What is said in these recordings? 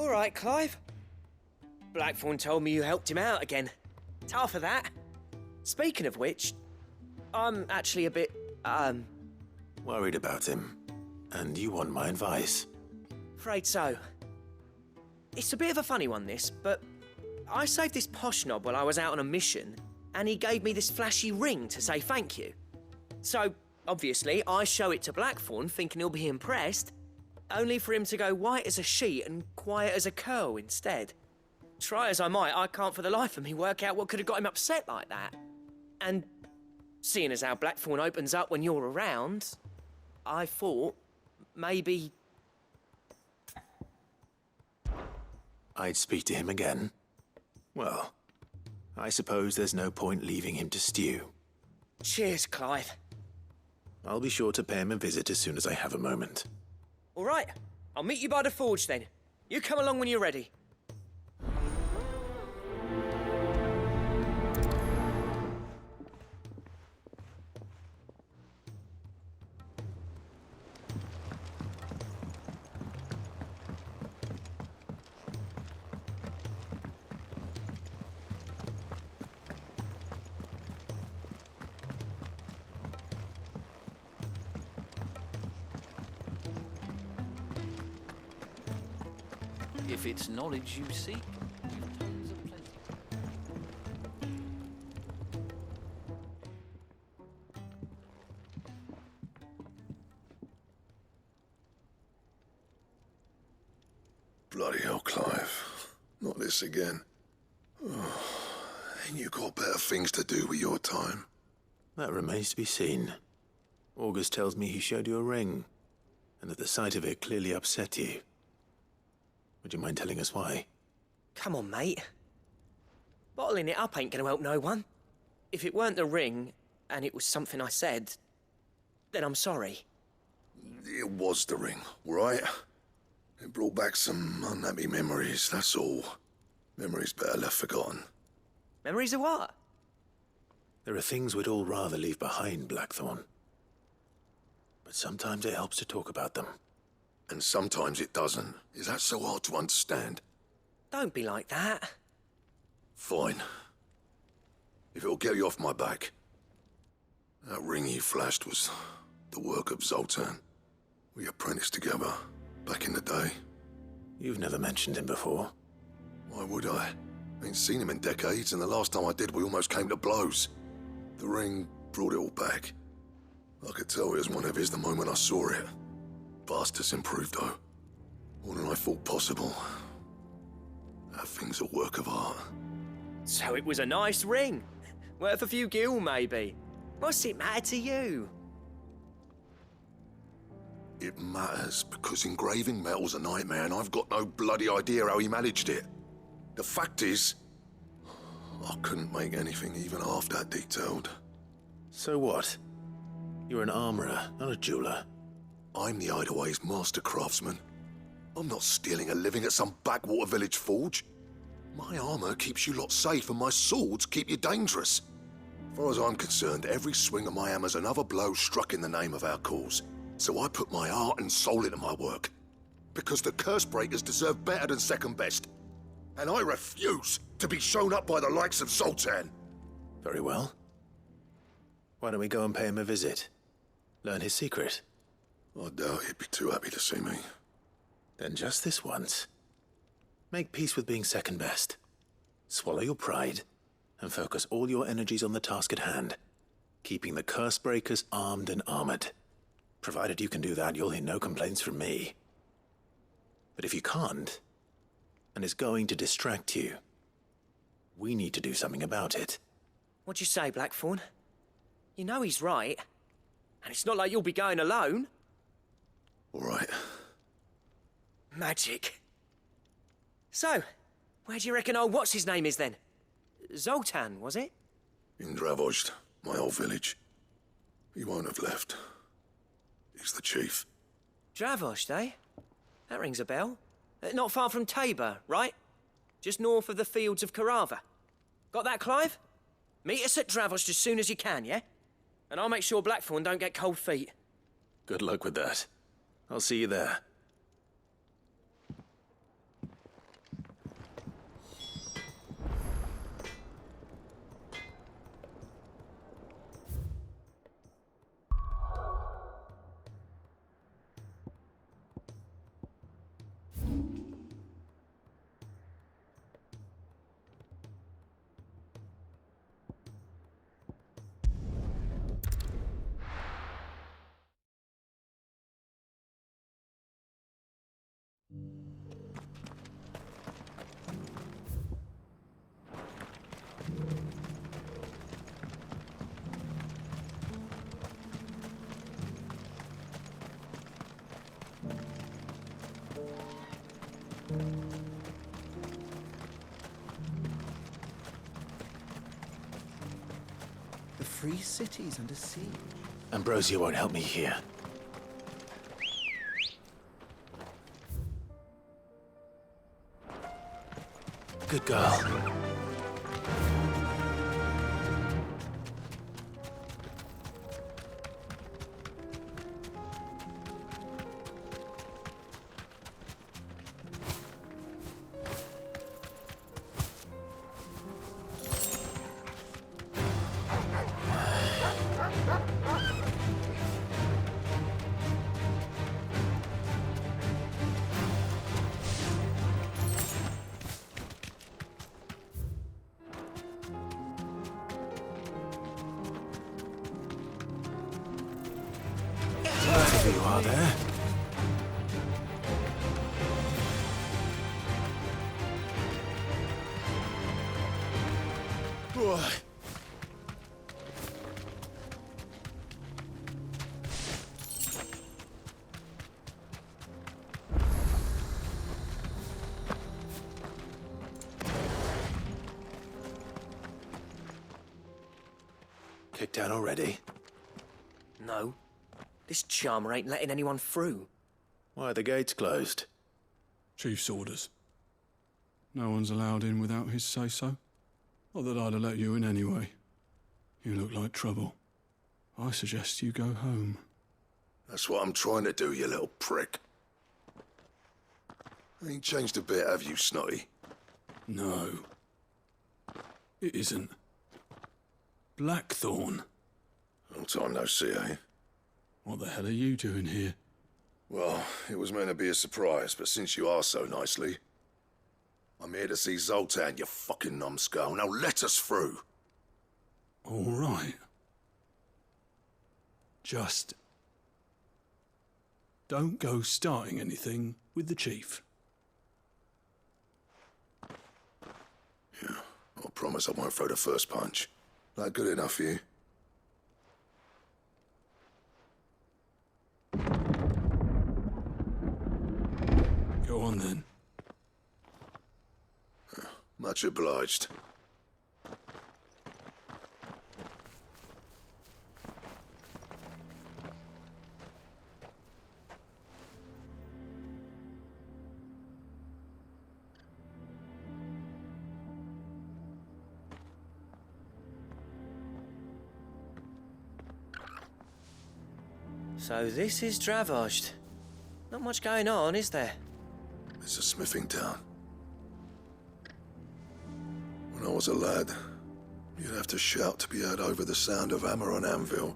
All right, Clive. Blackthorn told me you helped him out again. Tough of that. Speaking of which, I'm actually a bit, Worried about him. And you want my advice? afraid so. It's a bit of a funny one, this, but I saved this posh knob while I was out on a mission, and he gave me this flashy ring to say thank you. So, obviously, I show it to Blackthorn thinking he'll be impressed, only for him to go white as a sheet and quiet as a curl instead. Try as I might, I can't for the life of me work out what could have got him upset like that. And seeing as how Blackthorn opens up when you're around, I thought maybe... I'd speak to him again. Well, I suppose there's no point leaving him to stew. Cheers, Clive. I'll be sure to pay him a visit as soon as I have a moment. All right, I'll meet you by the forge then. You come along when you're ready. If it's knowledge you seek, you've tons of plenty. Bloody hell, Clive. Not this again. Oh, ain't you got better things to do with your time? That remains to be seen. August tells me he showed you a ring, and that the sight of it clearly upset you. Would you mind telling us why? Come on, mate. Bottling it up ain't gonna help no one. If it weren't the ring, and it was something I said, then I'm sorry. It was the ring, right? It brought back some unhappy memories, that's all. Memories better left forgotten. Memories of what? There are things we'd all rather leave behind, Blackthorn. But sometimes it helps to talk about them. And sometimes it doesn't. Is that so hard to understand? Don't be like that. Fine. If it'll get you off my back. That ring you flashed was the work of Zoltan. We apprenticed together, back in the day. You've never mentioned him before. Why would I? Ain't seen him in decades, and the last time I did, we almost came to blows. The ring brought it all back. I could tell it was one of his the moment I saw it. Bastard's improved, though. More than I thought possible. That thing's a work of art. So it was a nice ring. Worth a few gil, maybe. What's it matter to you? It matters because engraving metal's a nightmare, and I've got no bloody idea how he managed it. The fact is, I couldn't make anything even half that detailed. So what? You're an armorer, not a jeweler. I'm the Hideaway's master craftsman. I'm not stealing a living at some backwater village forge. My armor keeps you lot safe, and my swords keep you dangerous. As far as I'm concerned, every swing of my hammer's another blow struck in the name of our cause. So I put my heart and soul into my work. Because the curse breakers deserve better than second best. And I refuse to be shown up by the likes of Zoltan. Very well. Why don't we go and pay him a visit? Learn his secret. I doubt he'd be too happy to see me. Then just this once. Make peace with being second best. Swallow your pride, and focus all your energies on the task at hand. Keeping the curse breakers armed and armored. Provided you can do that, you'll hear no complaints from me. But if you can't, and it's going to distract you, we need to do something about it. What'd you say, Blackthorn? You know he's right. And it's not like you'll be going alone. All right. Magic. So, where do you reckon old what's-his-name is then? Zoltan, was it? In Dravozd, my old village. He won't have left. He's the chief. Dravozd, eh? That rings a bell. Not far from Tabor, right? Just north of the fields of Carava. Got that, Clive? Meet us at Dravozd as soon as you can, yeah? And I'll make sure Blackthorn don't get cold feet. Good luck with that. I'll see you there. 3 cities under siege. Ambrosia won't help me here. Good girl. There you are there. Kicked out already? No. This charmer ain't letting anyone through. Why are the gates closed? Chief's orders. No one's allowed in without his say-so. Not that I'd have let you in anyway. You look like trouble. I suggest you go home. That's what I'm trying to do, you little prick. Ain't changed a bit, have you, Snotty? No. It isn't. Blackthorn. Long time no see, eh? What the hell are you doing here? Well, it was meant to be a surprise, but since you asked so nicely, I'm here to see Zoltan, you fucking numbskull. Now let us through. All right. Just don't go starting anything with the chief. Yeah, I promise I won't throw the first punch. That good enough for you? Go on then. Much obliged. So this is Dravoged. Not much going on, is there? It's a smithing town. When I was a lad, you'd have to shout to be heard over the sound of hammer on anvil.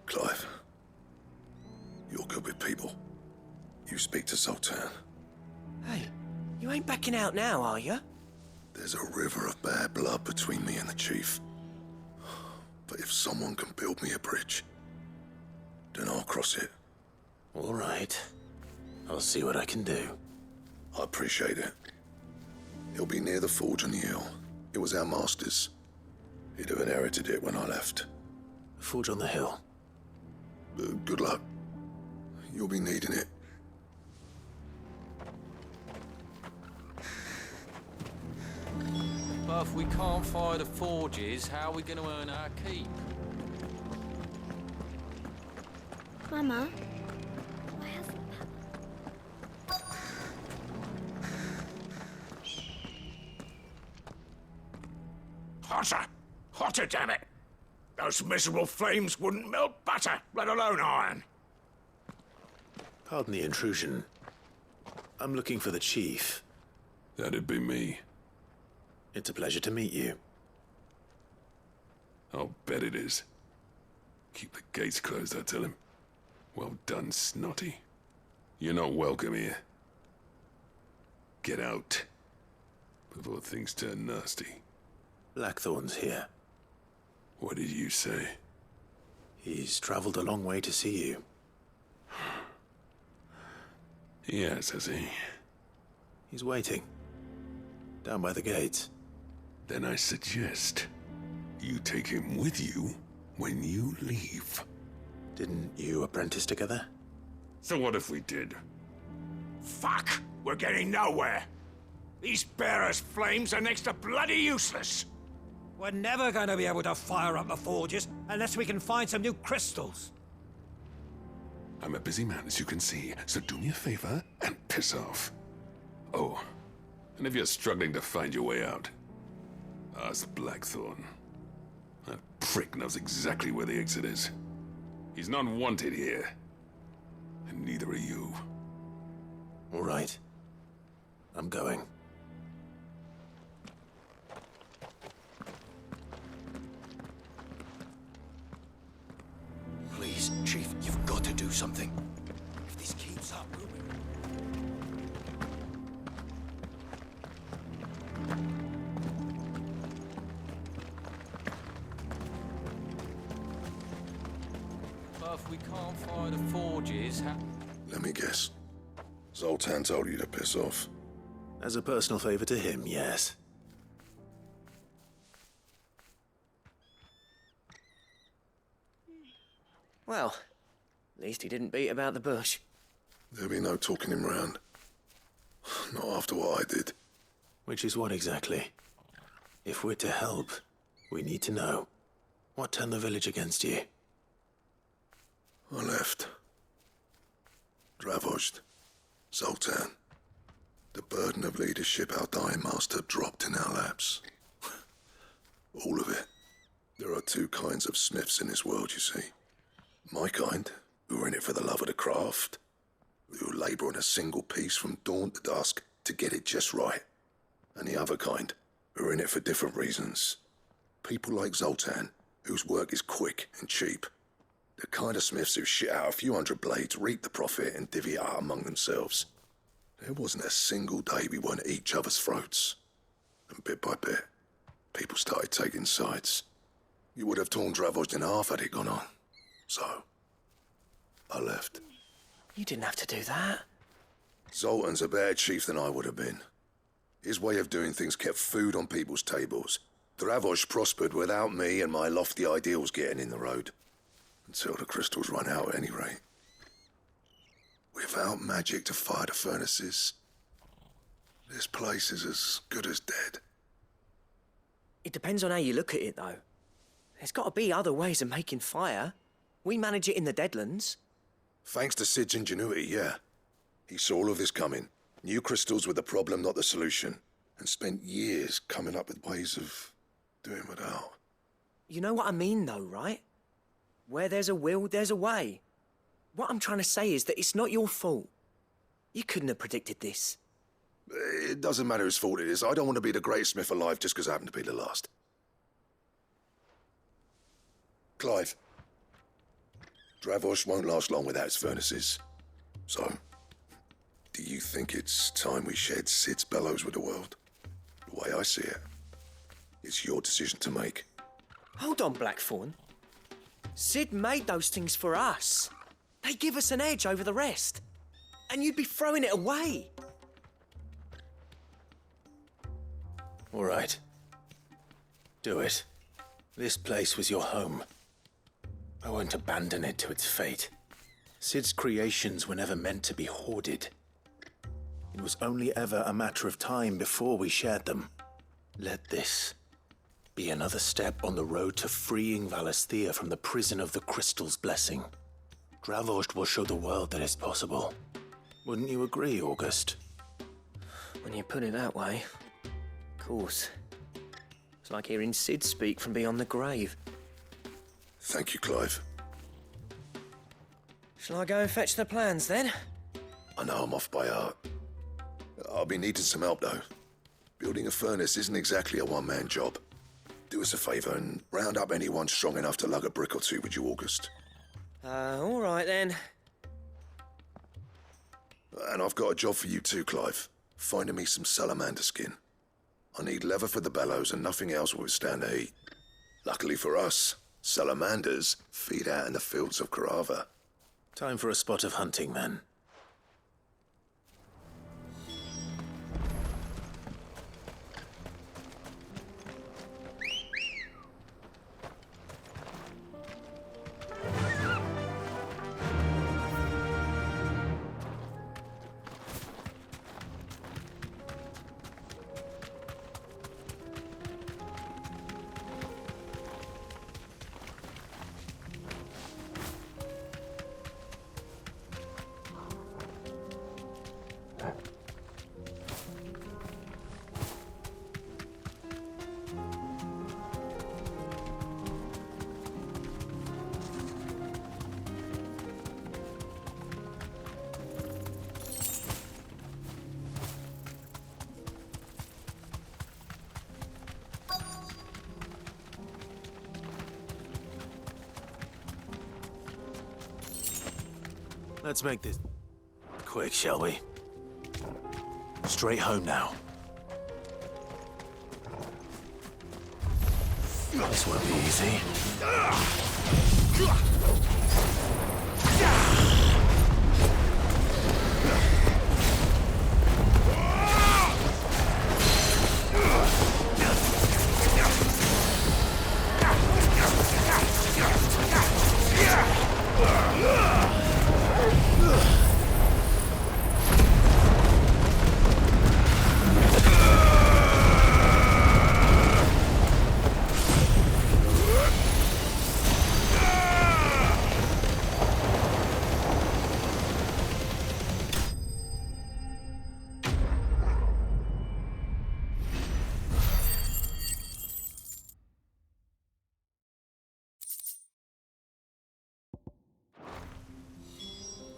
Clive, you're good with people. You speak to Zoltan. Hey, you ain't backing out now, are you? There's a river of bad blood between me and the chief. But if someone can build me a bridge, then I'll cross it. All right. I'll see what I can do. I appreciate it. He'll be near the forge on the hill. It was our master's. He'd have inherited it when I left. Forge on the hill. Good luck. You'll be needing it. But if we can't fire the forges, how are we going to earn our keep? Mama, why hasn't Hotter! Hotter, damn it! Those miserable flames wouldn't melt butter, let alone iron. Pardon the intrusion. I'm looking for the chief. That'd be me. It's a pleasure to meet you. I'll bet it is. Keep the gates closed, I tell him. Well done, Snotty. You're not welcome here. Get out before things turn nasty. Blackthorn's here. What did you say? He's traveled a long way to see you. Yes, has he? He's waiting. Down by the gates. Then I suggest you take him with you when you leave. Didn't you apprentice together? So what if we did? Fuck! We're getting nowhere! These bearers' flames are next to bloody useless. We're never going to be able to fire up the forges unless we can find some new crystals. I'm a busy man, as you can see, so do me a favor and piss off. Oh, and if you're struggling to find your way out, ask Blackthorn. That prick knows exactly where the exit is. He's not wanted here. And neither are you. All right. I'm going. Please, Chief, you've got to do something. If this keeps up, we'll be... But if we can't fire the forges, Let me guess. Zoltan told you to piss off. As a personal favor to him, yes. Well, at least he didn't beat about the bush. There'll be no talking him round. Not after what I did. Which is what exactly? If we're to help, we need to know. What turned the village against you? I left. Dravost. Zoltan. The burden of leadership our dying master dropped in our laps. All of it. There are two kinds of smiths in this world, you see. My kind, who are in it for the love of the craft, who labour on a single piece from dawn to dusk to get it just right. And the other kind, who are in it for different reasons. People like Zoltan, whose work is quick and cheap. The kind of smiths who shit out a few hundred blades, reap the profit, and divvy it out among themselves. There wasn't a single day we weren't at each other's throats. And bit by bit, people started taking sides. You would have torn Dravost in half had it gone on. So, I left. You didn't have to do that. Zoltan's a better chief than I would have been. His way of doing things kept food on people's tables. Dravost prospered without me and my lofty ideals getting in the road. Until the crystals run out at any rate. Without magic to fire the furnaces, this place is as good as dead. It depends on how you look at it, though. There's got to be other ways of making fire. We manage it in the Deadlands. Thanks to Sid's ingenuity, yeah. He saw all of this coming, knew crystals were the problem, not the solution, and spent years coming up with ways of doing without. You know what I mean, though, right? Where there's a will, there's a way. What I'm trying to say is that it's not your fault. You couldn't have predicted this. It doesn't matter whose fault it is. I don't want to be the greatest smith alive just because I happen to be the last. Clive. Dravost won't last long without its furnaces. So, do you think it's time we shared Sid's bellows with the world? The way I see it, it's your decision to make. Hold on, Blackthorn. Sid made those things for us. They give us an edge over the rest. And you'd be throwing it away. All right. Do it. This place was your home. I won't abandon it to its fate. Sid's creations were never meant to be hoarded. It was only ever a matter of time before we shared them. Let this be another step on the road to freeing Valisthea from the prison of the Crystal's blessing. Dravost will show the world that it's possible. Wouldn't you agree, August? When you put it that way, of course. It's like hearing Sid speak from beyond the grave. Thank you, Clive. Shall I go and fetch the plans, then? I know I'm off by heart. I'll be needing some help, though. Building a furnace isn't exactly a one-man job. Do us a favour and round up anyone strong enough to lug a brick or two, would you, August? All right, then. And I've got a job for you too, Clive. Finding me some salamander skin. I need leather for the bellows and nothing else will withstand the heat. Luckily for us, salamanders feed out in the fields of Carava. Time for a spot of hunting, then. Let's make this quick, shall we? Straight home now. This won't be easy.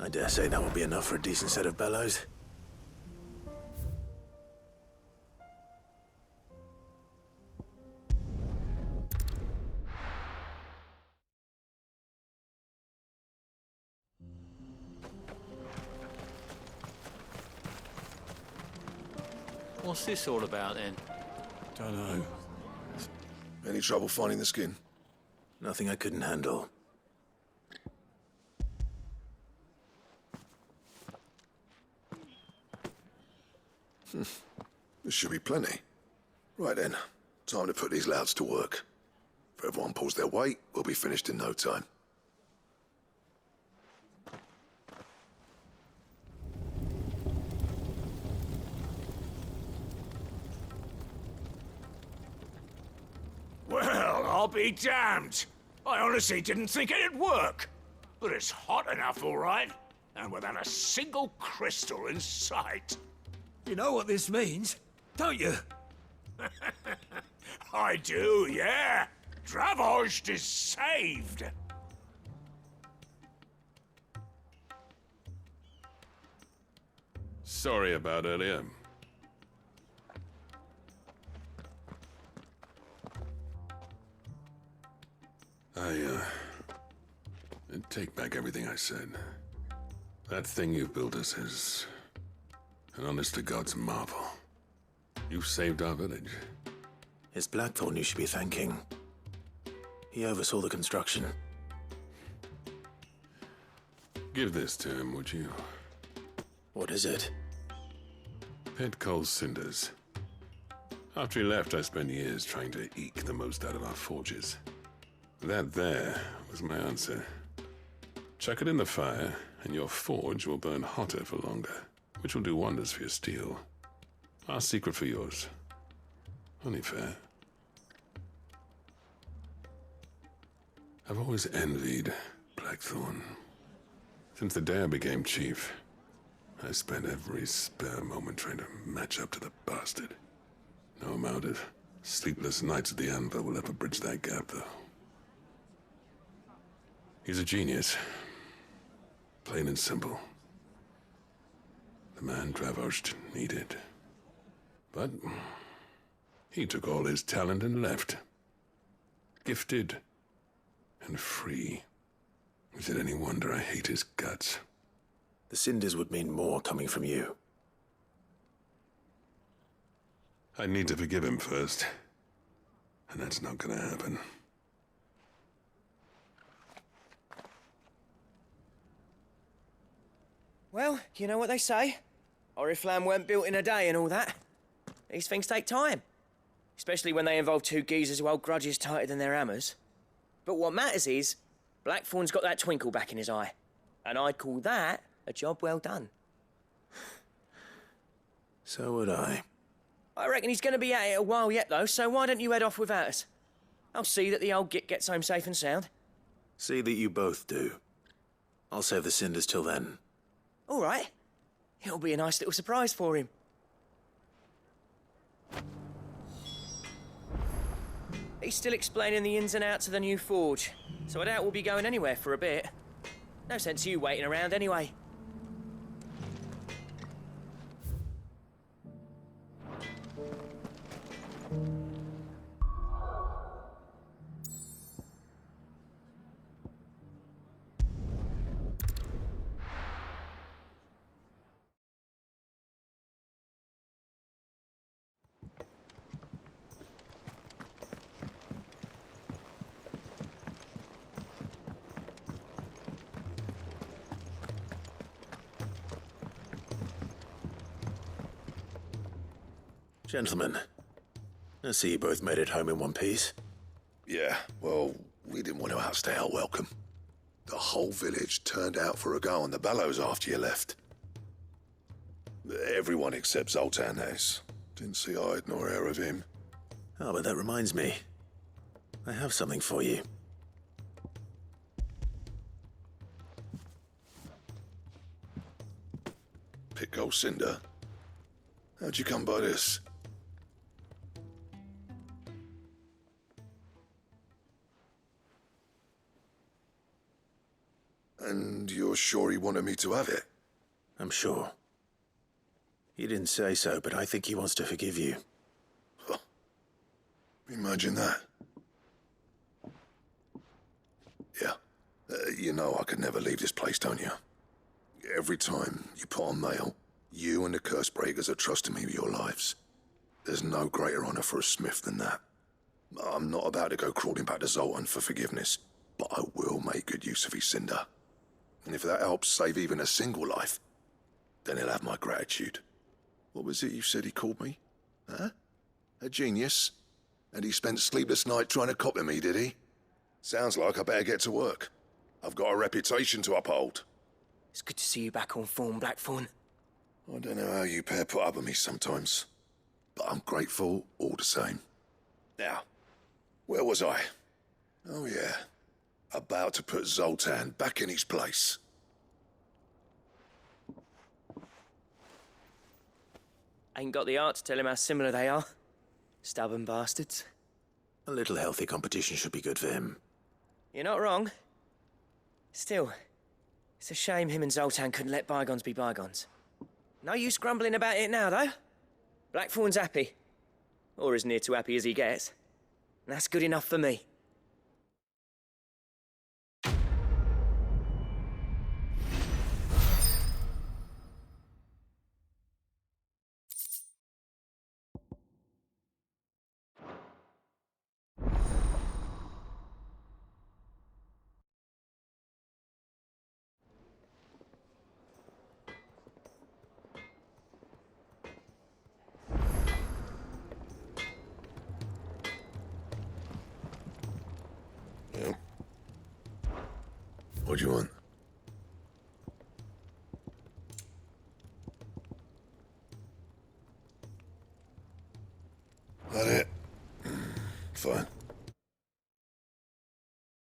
I dare say that will be enough for a decent set of bellows. What's this all about then? Don't know. Any trouble finding the skin? Nothing I couldn't handle. This should be plenty. Right then, time to put these louds to work. If everyone pulls their weight, we'll be finished in no time. Well, I'll be damned. I honestly didn't think it'd work. But it's hot enough, all right. And without a single crystal in sight. You know what this means, don't you? I do, yeah. Dravost is saved. Sorry about earlier. I take back everything I said. That thing you built us is an honest-to-God's marvel. You saved our village. It's Blackthorn you should be thanking. He oversaw the construction. Give this to him, would you? What is it? Pet Cole's cinders. After he left, I spent years trying to eke the most out of our forges. That there was my answer. Chuck it in the fire, and your forge will burn hotter for longer, which will do wonders for your steel. Our secret for yours. Only fair. I've always envied Blackthorn. Since the day I became chief, I spent every spare moment trying to match up to the bastard. No amount of sleepless nights at the anvil will ever bridge that gap, though. He's a genius. Plain and simple. The man Dravost needed. But he took all his talent and left. Gifted and free. Is it any wonder I hate his guts? The cinders would mean more coming from you. I need to forgive him first. And that's not gonna happen. Well, you know what they say. Oriflamme weren't built in a day and all that. These things take time. Especially when they involve two geezers who hold grudges tighter than their hammers. But what matters is, Blackthorn's got that twinkle back in his eye. And I'd call that a job well done. So would I. I reckon he's going to be at it a while yet, though, so why don't you head off without us? I'll see that the old git gets home safe and sound. See that you both do. I'll save the cinders till then. All right. It'll be a nice little surprise for him. He's still explaining the ins and outs of the new forge, so I doubt we'll be going anywhere for a bit. No sense you waiting around anyway. Gentlemen, I see you both made it home in one piece. Yeah, well, we didn't want to outstay our welcome. The whole village turned out for a go on the bellows after you left. Everyone except Zoltan, that is. Didn't see hide nor hair of him. Oh, but that reminds me. I have something for you. Pico Cinder. How'd you come by this? And you're sure he wanted me to have it? I'm sure. He didn't say so, but I think he wants to forgive you. Huh. Imagine that. Yeah. You know I could never leave this place, don't you? Every time you put on mail, you and the curse breakers are trusting me with your lives. There's no greater honor for a smith than that. I'm not about to go crawling back to Zoltan for forgiveness, but I will make good use of his cinder. And if that helps save even a single life, then he'll have my gratitude. What was it you said he called me? Huh? A genius? And he spent sleepless night trying to copy me, did he? Sounds like I better get to work. I've got a reputation to uphold. It's good to see you back on form, Blackthorn. I don't know how you pair put up with me sometimes, but I'm grateful all the same. Now, where was I? Oh yeah, about to put Zoltan back in his place. Ain't got the art to tell him how similar they are. Stubborn bastards. A little healthy competition should be good for him. You're not wrong. Still, it's a shame him and Zoltan couldn't let bygones be bygones. No use grumbling about it now, though. Blackthorn's happy. Or as near to happy as he gets. And that's good enough for me. What do you want?